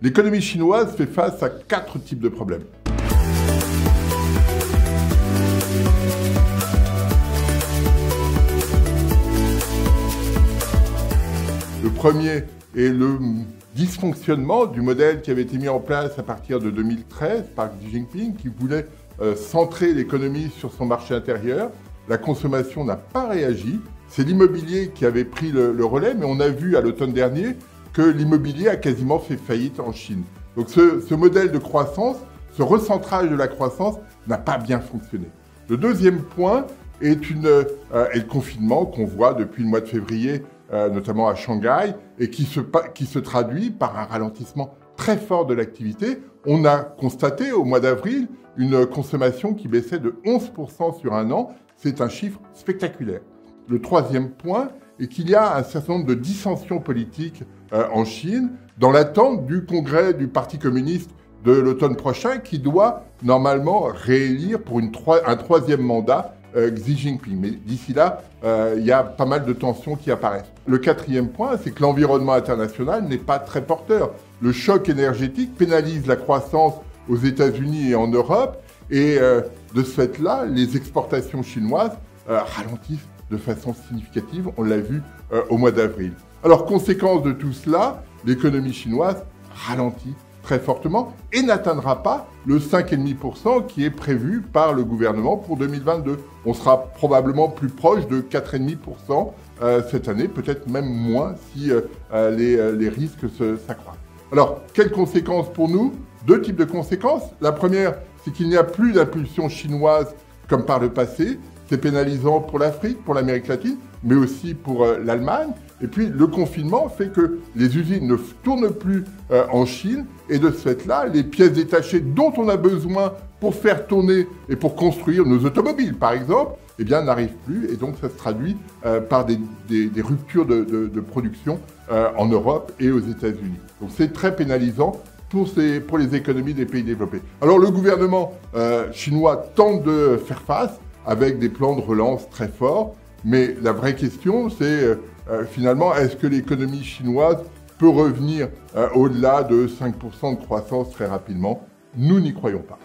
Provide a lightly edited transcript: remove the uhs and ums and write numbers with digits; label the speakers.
Speaker 1: L'économie chinoise fait face à 4 types de problèmes. Le premier est le dysfonctionnement du modèle qui avait été mis en place à partir de 2013 par Xi Jinping, qui voulait centrer l'économie sur son marché intérieur. La consommation n'a pas réagi. C'est l'immobilier qui avait pris le relais, mais on a vu à l'automne dernier que l'immobilier a quasiment fait faillite en Chine. Donc ce modèle de croissance, ce recentrage de la croissance n'a pas bien fonctionné. Le deuxième point est le confinement qu'on voit depuis le mois de février, notamment à Shanghai, et qui se traduit par un ralentissement très fort de l'activité. On a constaté au mois d'avril une consommation qui baissait de 11% sur un an. C'est un chiffre spectaculaire. Le troisième point est qu'il y a un certain nombre de dissensions politiques en Chine, dans l'attente du congrès du Parti communiste de l'automne prochain, qui doit normalement réélire pour un troisième mandat Xi Jinping. Mais d'ici là, il y a pas mal de tensions qui apparaissent. Le quatrième point, c'est que l'environnement international n'est pas très porteur. Le choc énergétique pénalise la croissance aux États-Unis et en Europe, et de ce fait-là, les exportations chinoises ralentissent de façon significative, on l'a vu au mois d'avril. Alors, conséquence de tout cela, l'économie chinoise ralentit très fortement et n'atteindra pas le 5,5% qui est prévu par le gouvernement pour 2022. On sera probablement plus proche de 4,5% cette année, peut-être même moins si les risques s'accroissent. Alors, quelles conséquences pour nous? 2 types de conséquences. La première, c'est qu'il n'y a plus d'impulsion chinoise comme par le passé. C'est pénalisant pour l'Afrique, pour l'Amérique latine, mais aussi pour l'Allemagne. Et puis, le confinement fait que les usines ne tournent plus en Chine. Et de ce fait-là, les pièces détachées dont on a besoin pour faire tourner et pour construire nos automobiles, par exemple, eh bien, n'arrivent plus. Et donc, ça se traduit par des ruptures de production en Europe et aux États-Unis. Donc, c'est très pénalisant pour les économies des pays développés. Alors, le gouvernement chinois tente de faire face avec des plans de relance très forts. Mais la vraie question, c'est finalement, est-ce que l'économie chinoise peut revenir au-delà de 5% de croissance très rapidement? Nous n'y croyons pas.